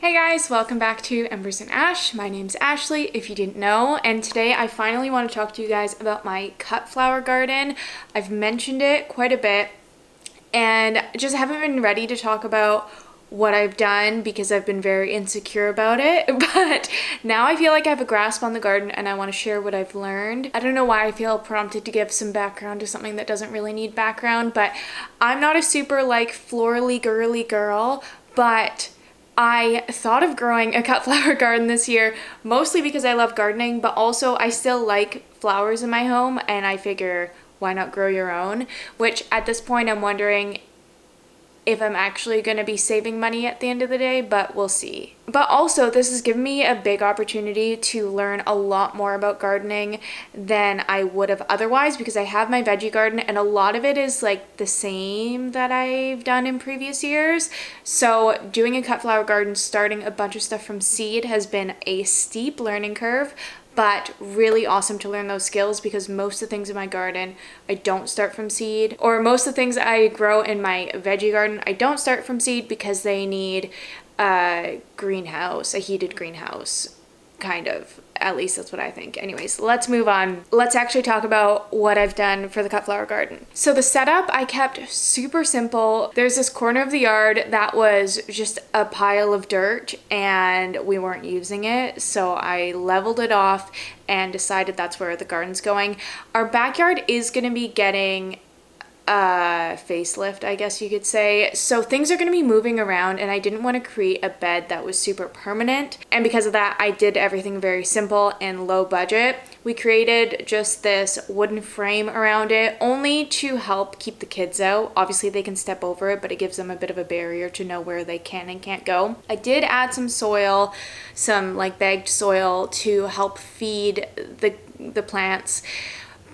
Hey guys, welcome back to Embers and Ash. My name's Ashley, if you didn't know, and today I finally want to talk to you guys about my cut flower garden. I've mentioned it quite a bit and just haven't been ready to talk about what I've done because I've been very insecure about it, but now I feel like I have a grasp on the garden and I want to share what I've learned. I don't know why I feel prompted to give some background to something that doesn't really need background, but I'm not a super like florally girly girl, but I thought of growing a cut flower garden this year, mostly because I love gardening, but also I still like flowers in my home and I figure why not grow your own? Which at this point I'm wondering if I'm actually going to be saving money at the end of the day, but we'll see. But also this has given me a big opportunity to learn a lot more about gardening than I would have otherwise, because I have my veggie garden and a lot of it is like the same that I've done in previous years. So doing a cut flower garden, starting a bunch of stuff from seed has been a steep learning curve, but really awesome to learn those skills because most of the things in my garden I don't start from seed, or most of the things I grow in my veggie garden I don't start from seed because they need a greenhouse, a heated greenhouse, kind of. At least that's what I think. Anyways, let's move on. Let's actually talk about what I've done for the cut flower garden. So the setup I kept super simple. There's this corner of the yard that was just a pile of dirt and we weren't using it. So I leveled it off and decided that's where the garden's going. Our backyard is going to be getting facelift, I guess you could say. So things are going to be moving around and I didn't want to create a bed that was super permanent. And because of that, I did everything very simple and low budget. We created just this wooden frame around it only to help keep the kids out. Obviously they can step over it, but it gives them a bit of a barrier to know where they can and can't go. I did add some soil, some like bagged soil to help feed the plants,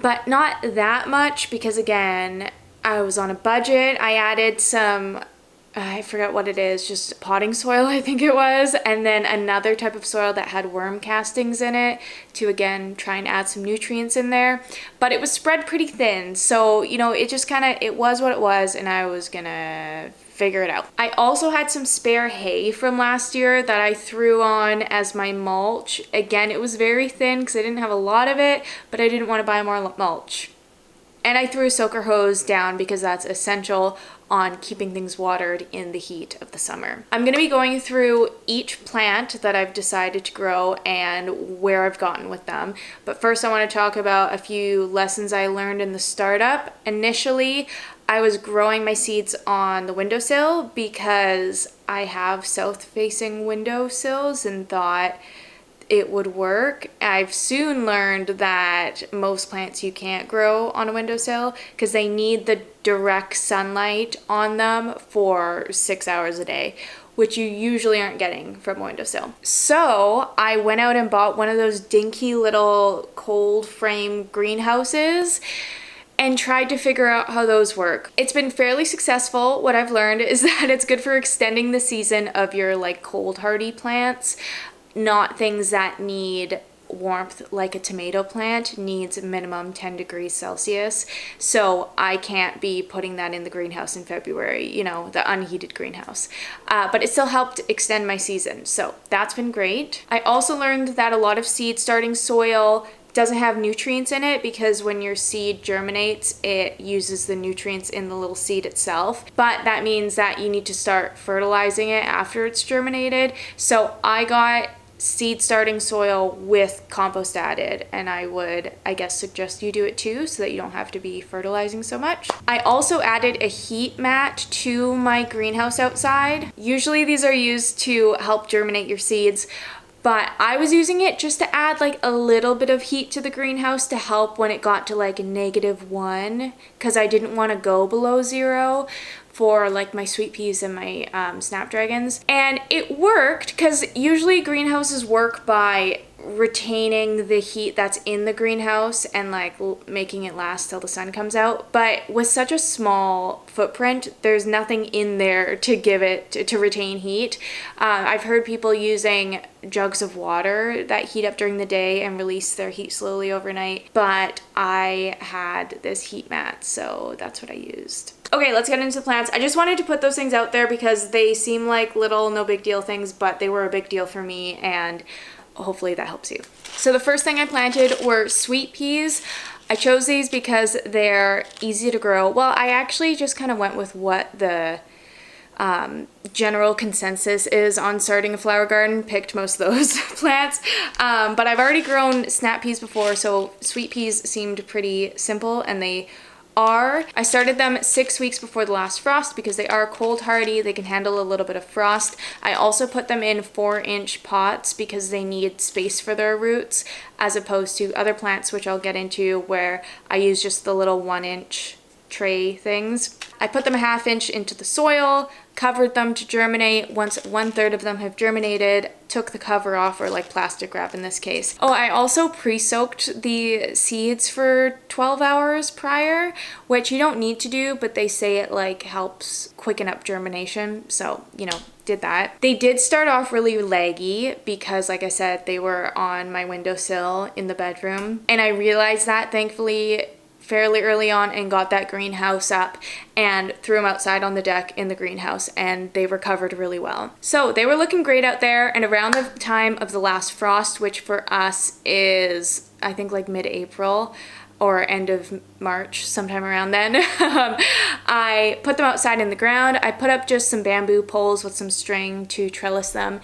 but not that much because again, I was on a budget. I added some, I forgot what it is, just potting soil, I think it was, and then another type of soil that had worm castings in it to again try and add some nutrients in there. But it was spread pretty thin, so you know, it just kind of, it was what it was and I was gonna figure it out. I also had some spare hay from last year that I threw on as my mulch. Again, it was very thin because I didn't have a lot of it, but I didn't want to buy more mulch. And I threw a soaker hose down because that's essential on keeping things watered in the heat of the summer. I'm going to be going through each plant that I've decided to grow and where I've gotten with them. But first I want to talk about a few lessons I learned in the startup. Initially, I was growing my seeds on the windowsill because I have south-facing windowsills and thought it would work. I've soon learned that most plants you can't grow on a windowsill because they need the direct sunlight on them for 6 hours a day, which you usually aren't getting from a windowsill. So I went out and bought one of those dinky little cold frame greenhouses and tried to figure out how those work. It's been fairly successful. What I've learned is that it's good for extending the season of your like cold hardy plants, not things that need warmth like a tomato plant needs minimum 10 degrees Celsius. So I can't be putting that in the greenhouse in February, you know, the unheated greenhouse. But it still helped extend my season. So that's been great. I also learned that a lot of seed starting soil doesn't have nutrients in it because when your seed germinates, it uses the nutrients in the little seed itself. But that means that you need to start fertilizing it after it's germinated. So I got seed starting soil with compost added, and I would, I guess, suggest you do it too so that you don't have to be fertilizing so much. I also added a heat mat to my greenhouse outside. Usually these are used to help germinate your seeds, but I was using it just to add like a little bit of heat to the greenhouse to help when it got to like -1 because I didn't want to go below 0 for like my sweet peas and my Snapdragons. And it worked because usually greenhouses work by retaining the heat that's in the greenhouse and like making it last till the sun comes out. But with such a small footprint, there's nothing in there to give it to retain heat. I've heard people using jugs of water that heat up during the day and release their heat slowly overnight, but I had this heat mat, so that's what I used. Okay, let's get into the plants. I just wanted to put those things out there because they seem like little no big deal things, but they were a big deal for me, and hopefully that helps you. So the first thing I planted were sweet peas. I chose these because they're easy to grow. Well, I actually just kind of went with what the general consensus is on starting a flower garden, picked most of those plants, but I've already grown snap peas before, so sweet peas seemed pretty simple, and they are. I started them 6 weeks before the last frost because they are cold hardy. They can handle a little bit of frost. I also put them in 4-inch pots because they need space for their roots, as opposed to other plants, which I'll get into, where I use just the little 1-inch tray things. I put them a 1/2 inch into the soil, covered them to germinate. Once 1/3 of them have germinated, took the cover off, or like plastic wrap in this case. Oh, I also pre-soaked the seeds for 12 hours prior, which you don't need to do, but they say it like helps quicken up germination. So, you know, did that. They did start off really laggy because, like I said, they were on my windowsill in the bedroom. And I realized that, thankfully, fairly early on, and got that greenhouse up and threw them outside on the deck in the greenhouse, and they recovered really well. So they were looking great out there, and around the time of the last frost, which for us is I think like mid-April or end of March, sometime around then, I put them outside in the ground. I put up just some bamboo poles with some string to trellis them,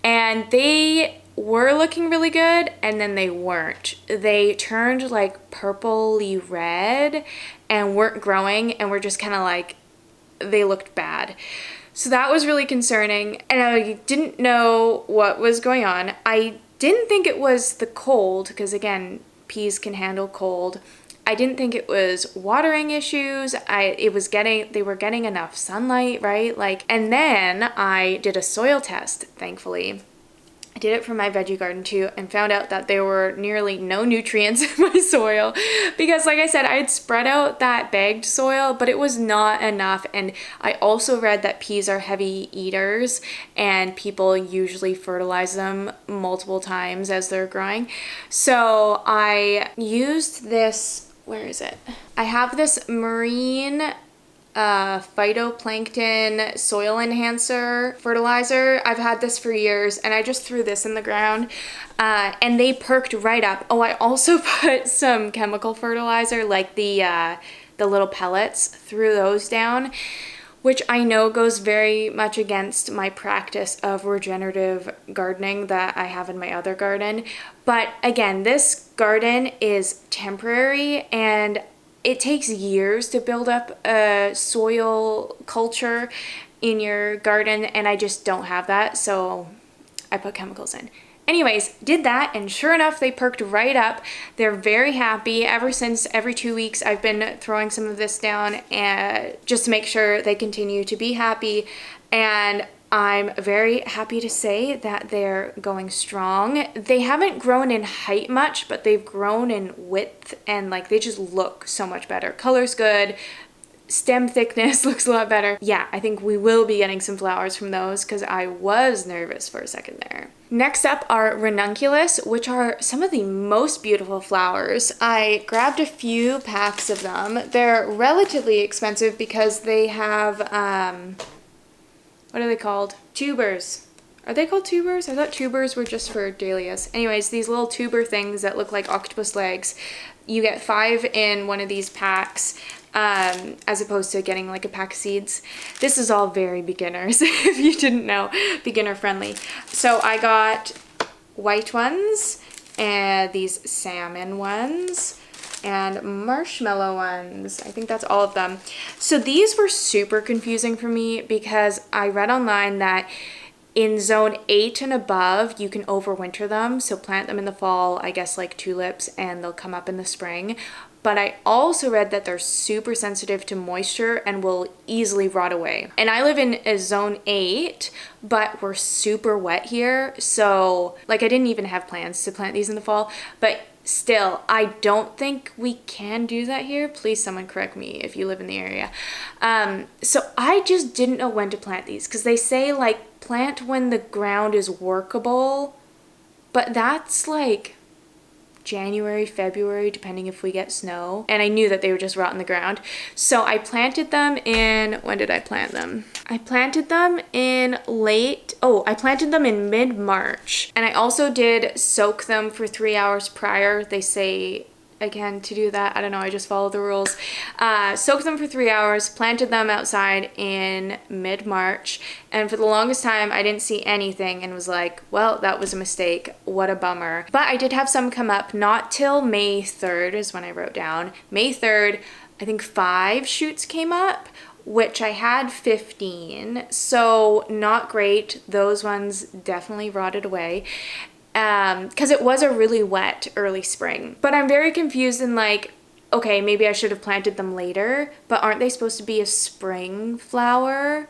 and they were looking really good, and then they weren't. They turned like purpley red and weren't growing, and were just kind of like, they looked bad. So that was really concerning, and I didn't know what was going on. I didn't think it was the cold, because again, peas can handle cold. I didn't think it was watering issues. They were getting enough sunlight, right? Like, and then I did a soil test, thankfully. I did it for my veggie garden too, and found out that there were nearly no nutrients in my soil because, like I said, I had spread out that bagged soil, but it was not enough. And I also read that peas are heavy eaters, and people usually fertilize them multiple times as they're growing. So I used this, where is it? I have this marine phytoplankton soil enhancer fertilizer. I've had this for years, and I just threw this in the ground, and they perked right up. Oh, I also put some chemical fertilizer, like the little pellets, threw those down, which I know goes very much against my practice of regenerative gardening that I have in my other garden. But again, this garden is temporary, and it takes years to build up a soil culture in your garden, and I just don't have that, so I put chemicals in. Anyways, did that, and sure enough, they perked right up. They're very happy. Ever since, every 2 weeks, I've been throwing some of this down just to make sure they continue to be happy, and I'm very happy to say that they're going strong. They haven't grown in height much, but they've grown in width, and like they just look so much better. Color's good. Stem thickness looks a lot better. Yeah, I think we will be getting some flowers from those because I was nervous for a second there. Next up are Ranunculus, which are some of the most beautiful flowers. I grabbed a few packs of them. They're relatively expensive because they have, what are they called? Tubers. Are they called tubers? I thought tubers were just for dahlias. Anyways, these little tuber things that look like octopus legs. You get 5 in one of these packs, as opposed to getting like a pack of seeds. This is all very beginners, if you didn't know, beginner friendly. So I got white ones, and these salmon ones, and marshmallow ones. I think that's all of them. So these were super confusing for me because I read online that in zone 8 and above, you can overwinter them. So plant them in the fall, I guess like tulips, and they'll come up in the spring. But I also read that they're super sensitive to moisture and will easily rot away. And I live in a zone 8, but we're super wet here. So like I didn't even have plans to plant these in the fall, but still, I don't think we can do that here. Please someone correct me if you live in the area. So I just didn't know when to plant these because they say like plant when the ground is workable, but that's like January, February, depending if we get snow. And I knew that they would just rot in the ground. So I planted them in, when did I plant them? I planted them in mid-March. And I also did soak them for 3 hours prior. They say, again, to do that, I don't know, I just follow the rules. Soaked them for 3 hours, planted them outside in mid-March, and for the longest time I didn't see anything and was like, well, that was a mistake, what a bummer. But I did have some come up, not till May 3rd is when I wrote down. May 3rd, I think 5 shoots came up, which I had 15, so not great. Those ones definitely rotted away. Because it was a really wet early spring. But I'm very confused in like, okay, maybe I should have planted them later, but aren't they supposed to be a spring flower?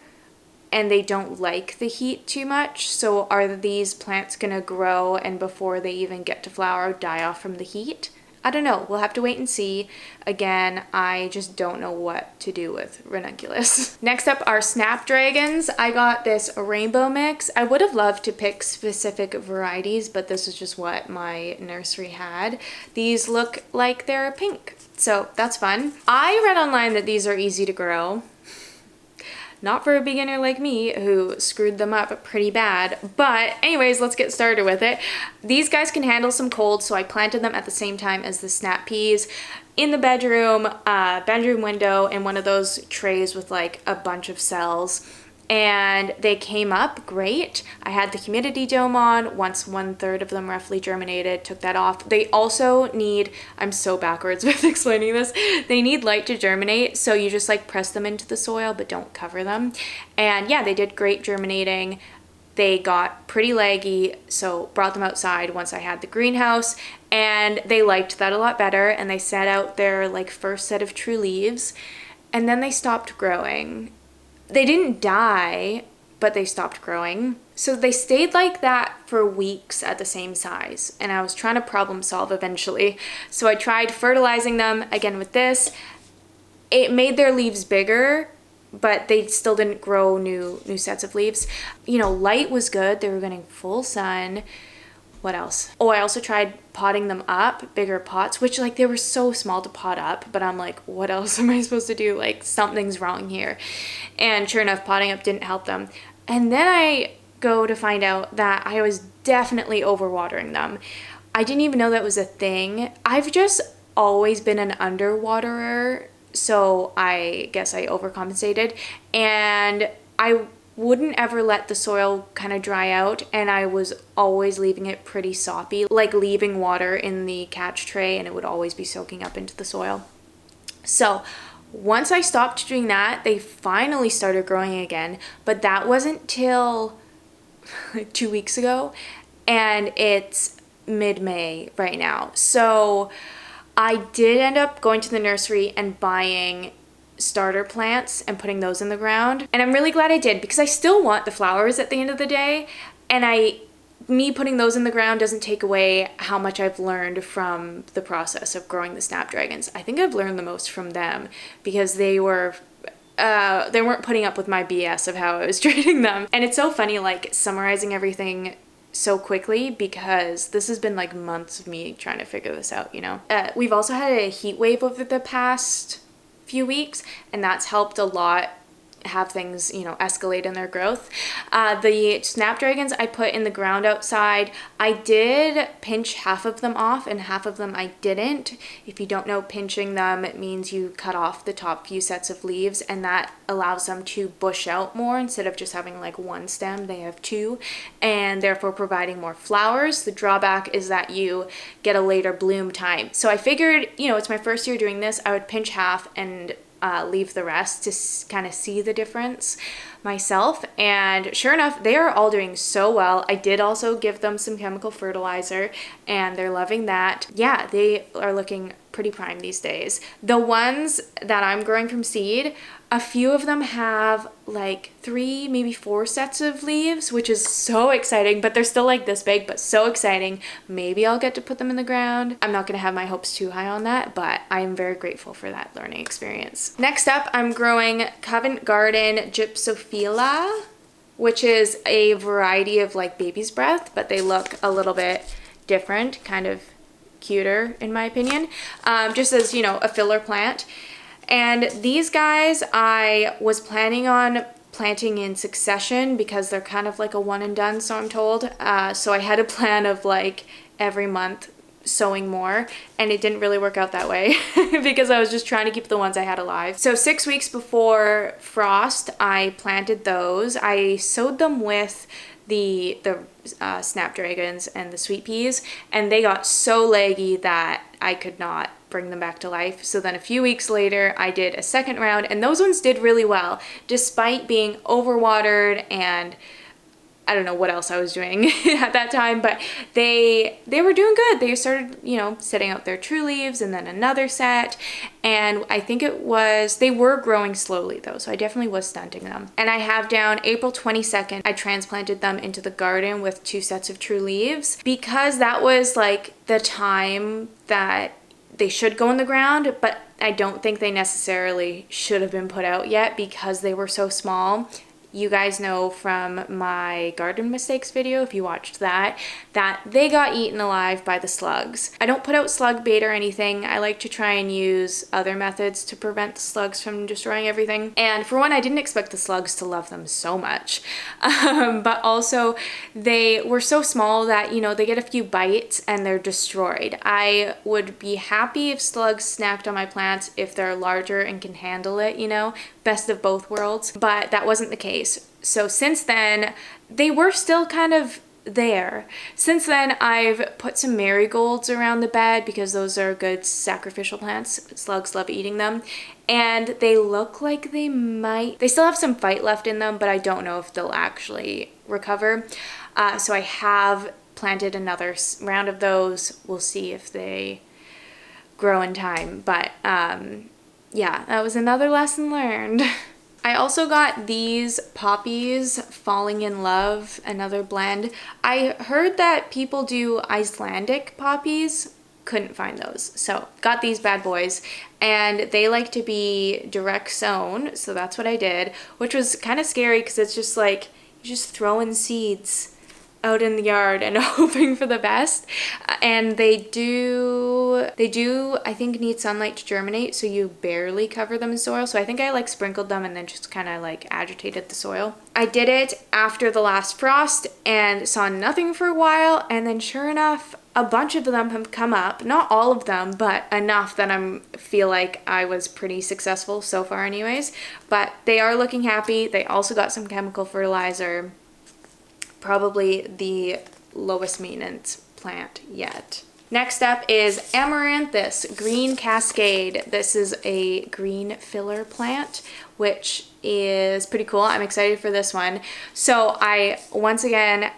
And they don't like the heat too much. So are these plants gonna grow and before they even get to flower, die off from the heat? I don't know. We'll have to wait and see. Again, I just don't know what to do with Ranunculus. Next up are Snapdragons. I got this rainbow mix. I would have loved to pick specific varieties, but this is just what my nursery had. These look like they're pink, so that's fun. I read online that these are easy to grow. Not for a beginner like me who screwed them up pretty bad. But anyways, let's get started with it. These guys can handle some cold, so I planted them at the same time as the snap peas in the bedroom window in one of those trays with like a bunch of cells. And they came up great. I had the humidity dome on once 1/3 of them roughly germinated, took that off. They also need, I'm so backwards with explaining this, they need light to germinate, so you just like press them into the soil but don't cover them. And yeah, they did great germinating. They got pretty leggy, so brought them outside once I had the greenhouse, and they liked that a lot better, and they set out their like first set of true leaves, and then they stopped growing. They didn't die, but they stopped growing. So they stayed like that for weeks at the same size, and I was trying to problem solve eventually. So I tried fertilizing them again with this. It made their leaves bigger, but they still didn't grow new sets of leaves. You know, light was good. They were getting full sun. What else? Oh, I also tried potting them up, bigger pots, which like they were so small to pot up, but I'm like, what else am I supposed to do? Like something's wrong here. And sure enough, potting up didn't help them. And then I go to find out that I was definitely overwatering them. I didn't even know that was a thing. I've just always been an underwaterer, so I guess I overcompensated. And I wouldn't ever let the soil kind of dry out, and I was always leaving it pretty soppy, like leaving water in the catch tray, and it would always be soaking up into the soil. So once I stopped doing that, they finally started growing again, but that wasn't till 2 weeks ago, and it's mid-May right now. So I did end up going to the nursery and buying starter plants and putting those in the ground, and I'm really glad I did, because I still want the flowers at the end of the day, and me putting those in the ground doesn't take away how much I've learned from the process of growing the Snapdragons. I think I've learned the most from them, because they weren't putting up with my BS of how I was treating them. And it's so funny like summarizing everything so quickly, because this has been like months of me trying to figure this out, you know. We've also had a heat wave over the past few weeks, and that's helped a lot have things, you know, escalate in their growth. The Snapdragons I put in the ground outside. I did pinch half of them off and half of them I didn't. If you don't know, pinching them, it means you cut off the top few sets of leaves, and that allows them to bush out more. Instead of just having like one stem, they have two, and therefore providing more flowers. The drawback is that you get a later bloom time. So I figured, you know, it's my first year doing this, I would pinch half and leave the rest to kind of see the difference myself. And sure enough, they are all doing so well. I did also give them some chemical fertilizer, and they're loving that. Yeah, they are looking pretty prime these days. The ones that I'm growing from seed, a few of them have like 3, maybe 4 sets of leaves, which is so exciting, but they're still like this big, but so exciting. Maybe I'll get to put them in the ground. I'm not gonna have my hopes too high on that, but I am very grateful for that learning experience. Next up, I'm growing Covent Garden Gypsophila, which is a variety of like baby's breath, but they look a little bit different, kind of cuter in my opinion, just as, you know, a filler plant. And these guys I was planning on planting in succession because they're kind of like a one and done, so I'm told. So I had a plan of like every month sowing more, and it didn't really work out that way because I was just trying to keep the ones I had alive. So 6 weeks before frost, I planted those. I sowed them with the Snapdragons and the sweet peas, and they got so leggy that I could not bring them back to life. So then a few weeks later, I did a second round, and those ones did really well despite being overwatered, and I don't know what else I was doing at that time, but they were doing good. They started, you know, setting out their true leaves, and then another set. And I think they were growing slowly though, so I definitely was stunting them. And I have down April 22nd, I transplanted them into the garden with 2 sets of true leaves because that was like the time that they should go in the ground, but I don't think they necessarily should have been put out yet because they were so small. You guys know from my garden mistakes video, if you watched that they got eaten alive by the slugs. I don't put out slug bait or anything. I like to try and use other methods to prevent the slugs from destroying everything. And for one, I didn't expect the slugs to love them so much. But also they were so small that, you know, they get a few bites and they're destroyed. I would be happy if slugs snacked on my plants if they're larger and can handle it, you know, best of both worlds. But that wasn't the case. So since then, they were still kind of there. Since then, I've put some marigolds around the bed because those are good sacrificial plants. Slugs love eating them. And they look like they still have some fight left in them, but I don't know if they'll actually recover. So I have planted another round of those. We'll see if they grow in time. But yeah, that was another lesson learned. I also got these Poppies Falling in Love, another blend. I heard that people do Icelandic poppies. Couldn't find those. So got these bad boys, and they like to be direct sown. So that's what I did, which was kind of scary because it's just like you're just throwing seeds out in the yard and hoping for the best. And they do I think need sunlight to germinate, so you barely cover them in soil. So I think I like sprinkled them and then just kind of like agitated the soil. I did it after the last frost and saw nothing for a while, and then sure enough, a bunch of them have come up. Not all of them, but enough that I feel like I was pretty successful so far anyways. But they are looking happy. They also got some chemical fertilizer. Probably the lowest maintenance plant yet. Next up is Amaranthus Green Cascade. This is a green filler plant, which is pretty cool. I'm excited for this one. So I, once again,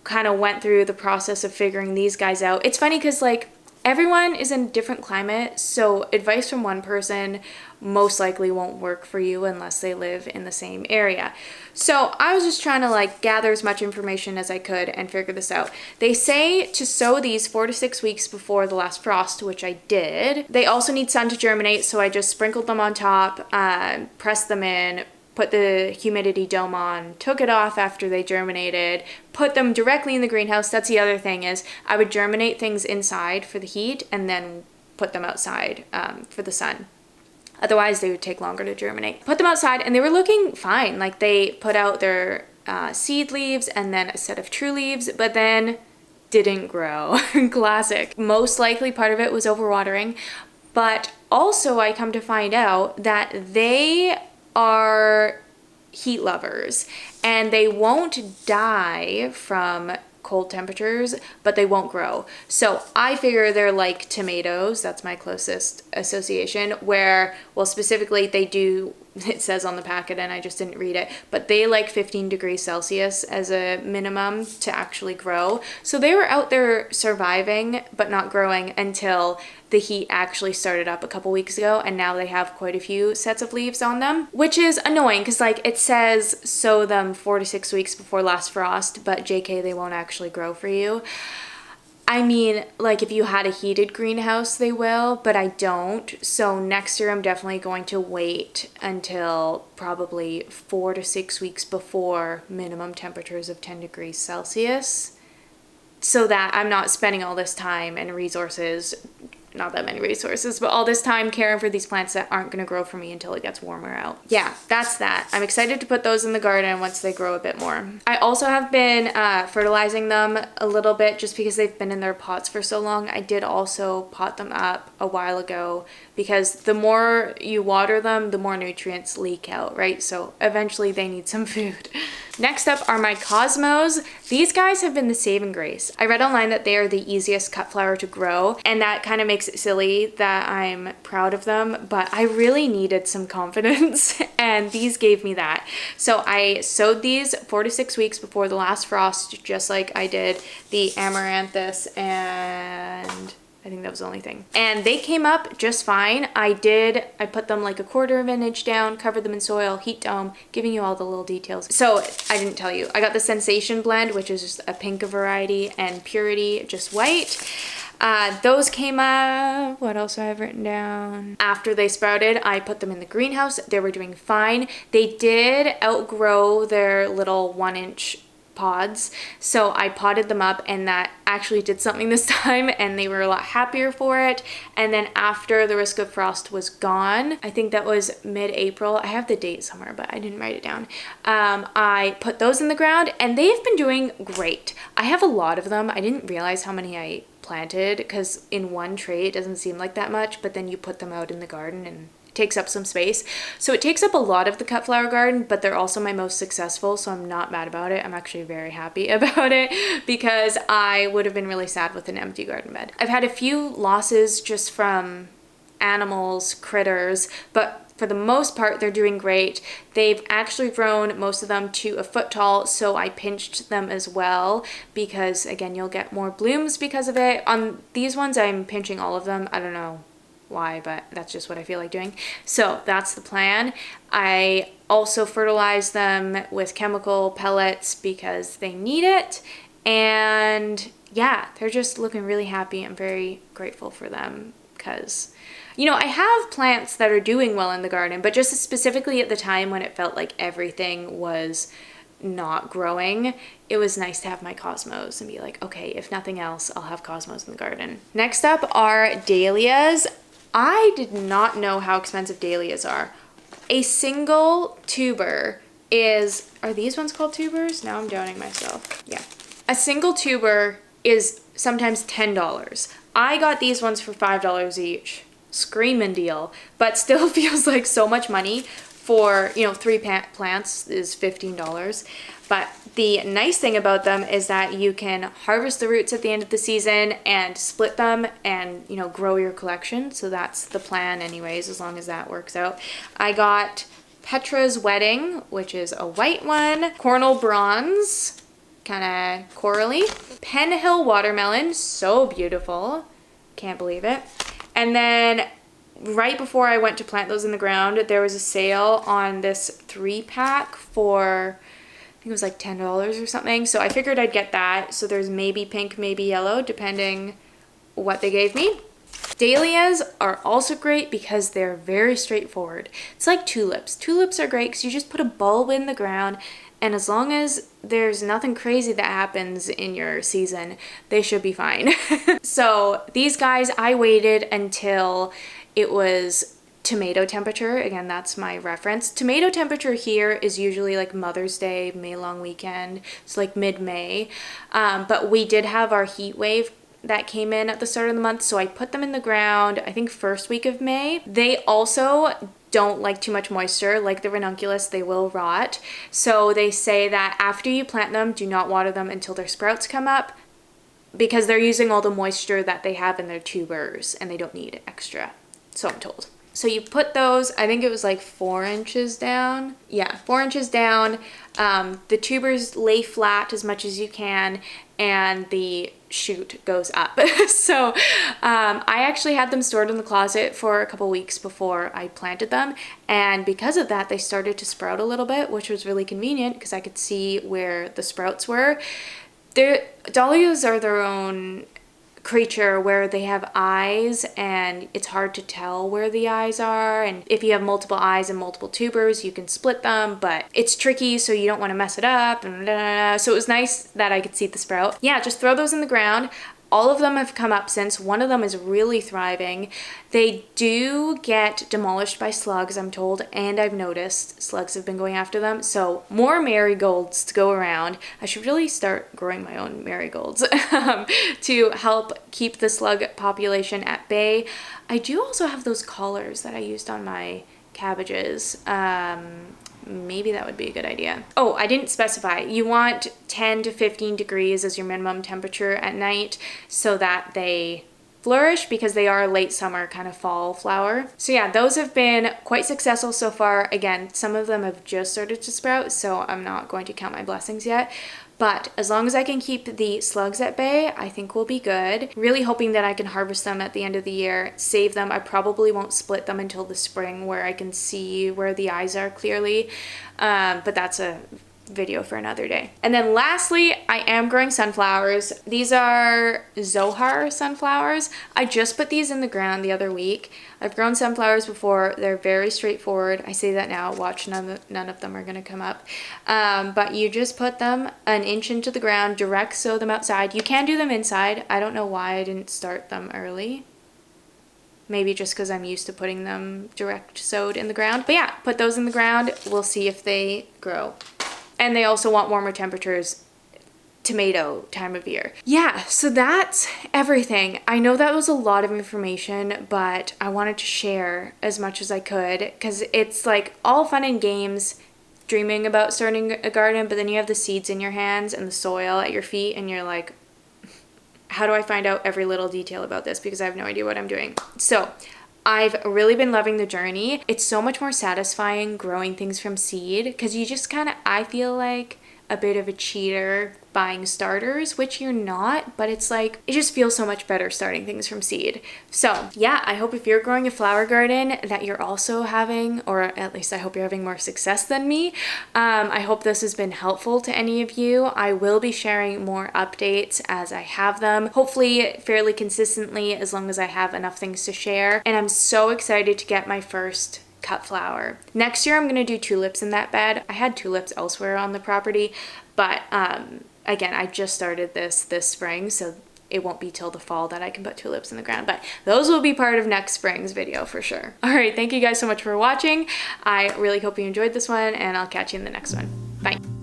kind of went through the process of figuring these guys out. It's funny because like everyone is in a different climate, so advice from one person most likely won't work for you unless they live in the same area. So I was just trying to like gather as much information as I could and figure this out. They say to sow these 4 to 6 weeks before the last frost, which I did. They also need sun to germinate, so I just sprinkled them on top, pressed them in, put the humidity dome on, took it off after they germinated, put them directly in the greenhouse. That's the other thing, is I would germinate things inside for the heat and then put them outside for the sun. Otherwise, they would take longer to germinate. Put them outside and they were looking fine. Like they put out their seed leaves and then a set of true leaves, but then didn't grow. Classic. Most likely part of it was overwatering, but also I come to find out that they are heat lovers and they won't die from cold temperatures, but they won't grow. So I figure they're like tomatoes. That's my closest association, where, well, specifically they do, it says on the packet and I just didn't read it, but they like 15 degrees Celsius as a minimum to actually grow. So they were out there surviving but not growing until the heat actually started up a couple weeks ago, and now they have quite a few sets of leaves on them, which is annoying because like it says sow them 4 to 6 weeks before last frost, but JK, they won't actually grow for you. I mean, like if you had a heated greenhouse, they will, but I don't. So next year I'm definitely going to wait until probably 4 to 6 weeks before minimum temperatures of 10 degrees Celsius. so that I'm not spending all this time and resources, not that many resources, but all this time caring for these plants that aren't going to grow for me until it gets warmer out. Yeah, that's that. I'm excited to put those in the garden once they grow a bit more. I also have been fertilizing them a little bit just because they've been in their pots for so long. I did also pot them up a while ago because the more you water them, the more nutrients leak out, right? So eventually they need some food. Next up are my cosmos. These guys have been the saving grace. I read online that they are the easiest cut flower to grow, and that kind of makes it silly that I'm proud of them, but I really needed some confidence and these gave me that. So I sowed these 4 to 6 weeks before the last frost, just like I did the amaranthus, and I think that was the only thing. And they came up just fine. I put them like a quarter of an inch down, covered them in soil, heat dome, giving you all the little details. So I didn't tell you, I got the Sensation blend, which is just a pink variety, and Purity, just white. Those came up. What else do I have written down? After they sprouted, I put them in the greenhouse. They were doing fine. They did outgrow their little 1-inch pods, so I potted them up, and that actually did something this time, and they were a lot happier for it. And then after the risk of frost was gone, I think that was mid-April, I have the date somewhere but I didn't write it down, I put those in the ground and they've been doing great. I have a lot of them. I didn't realize how many I planted because in one tray it doesn't seem like that much, but then you put them out in the garden and takes up some space. So it takes up a lot of the cut flower garden, but they're also my most successful, so I'm not mad about it. I'm actually very happy about it because I would have been really sad with an empty garden bed. I've had a few losses just from animals, critters, but for the most part, they're doing great. They've actually grown, most of them, to a foot tall, so I pinched them as well because, again, you'll get more blooms because of it. On these ones, I'm pinching all of them. I don't know why, but that's just what I feel like doing. So that's the plan. I also fertilize them with chemical pellets because they need it. And yeah, they're just looking really happy. I'm very grateful for them because, you know, I have plants that are doing well in the garden, but just specifically at the time when it felt like everything was not growing, it was nice to have my cosmos and be like, okay, if nothing else, I'll have cosmos in the garden. Next up are dahlias. I did not know how expensive dahlias are. A single tuber is, are these ones called tubers? Now I'm doubting myself. Yeah. A single tuber is sometimes $10. I got these ones for $5 each. Screamin' deal, but still feels like so much money for, you know, 3 plants is $15. But the nice thing about them is that you can harvest the roots at the end of the season and split them and, you know, grow your collection. So that's the plan anyways, as long as that works out. I got Petra's Wedding, which is a white one. Cornel Bronze, kind of corally. Pen Hill Watermelon, so beautiful. Can't believe it. And then right before I went to plant those in the ground, there was a sale on this 3-pack for, I think it was like $10 or something. So I figured I'd get that. So there's maybe pink, maybe yellow, depending what they gave me. Dahlias are also great because they're very straightforward. It's like tulips. Tulips are great because you just put a bulb in the ground, and as long as there's nothing crazy that happens in your season, they should be fine. So these guys, I waited until it was tomato temperature. Again, that's my reference. Tomato temperature here is usually like Mother's Day, May long weekend. It's like mid-May. But we did have our heat wave that came in at the start of the month, so I put them in the ground, I think first week of May. They also don't like too much moisture, like the ranunculus, they will rot. So they say that after you plant them, do not water them until their sprouts come up because they're using all the moisture that they have in their tubers and they don't need extra, so I'm told. So you put those, I think it was like 4 inches down. Yeah, 4 inches down. The tubers lay flat as much as you can and the shoot goes up. So I actually had them stored in the closet for a couple weeks before I planted them, and because of that they started to sprout a little bit, which was really convenient because I could see where the sprouts were. Dahlias are their own creature where they have eyes and it's hard to tell where the eyes are, and if you have multiple eyes and multiple tubers you can split them, but it's tricky so you don't want to mess it up. So it was nice that I could see the sprout. Yeah, just throw those in the ground. All of them have come up since. One of them is really thriving. They do get demolished by slugs, I'm told, and I've noticed slugs have been going after them. So more marigolds to go around. I should really start growing my own marigolds to help keep the slug population at bay. I do also have those collars that I used on my cabbages. Maybe that would be a good idea. Oh, I didn't specify. You want 10 to 15 degrees as your minimum temperature at night so that they flourish, because they are a late summer kind of fall flower. So yeah, those have been quite successful so far. Again, some of them have just started to sprout, so I'm not going to count my blessings yet. But as long as I can keep the slugs at bay, I think we'll be good. Really hoping that I can harvest them at the end of the year, save them. I probably won't split them until the spring where I can see where the eyes are clearly. But that's a video for another day. And then lastly, I am growing sunflowers. These are Zohar sunflowers. I just put these in the ground the other week. I've grown sunflowers before. They're very straightforward. I say that now, watch, none of them are gonna come up. But you just put them an inch into the ground, direct sow them outside. You can do them inside. I don't know why I didn't start them early. Maybe just because I'm used to putting them direct sowed in the ground. But yeah, put those in the ground. We'll see if they grow. And they also want warmer temperatures, tomato time of year. Yeah, so that's everything. I know that was a lot of information, but I wanted to share as much as I could, because it's like all fun and games dreaming about starting a garden, but then you have the seeds in your hands and the soil at your feet, and you're like, how do I find out every little detail about this? Because I have no idea what I'm doing. So I've really been loving the journey. It's so much more satisfying growing things from seed, because you just kind of, I feel like a bit of a cheater buying starters, which you're not, but it's like, it just feels so much better starting things from seed. So yeah, I hope if you're growing a flower garden that you're also having, or at least I hope you're having more success than me. I hope this has been helpful to any of you. I will be sharing more updates as I have them, hopefully fairly consistently, as long as I have enough things to share. And I'm so excited to get my first cut flower. Next year I'm going to do tulips in that bed. I had tulips elsewhere on the property, but again, I just started this spring, so it won't be till the fall that I can put tulips in the ground, but those will be part of next spring's video for sure. All right, thank you guys so much for watching. I really hope you enjoyed this one, and I'll catch you in the next one. Bye.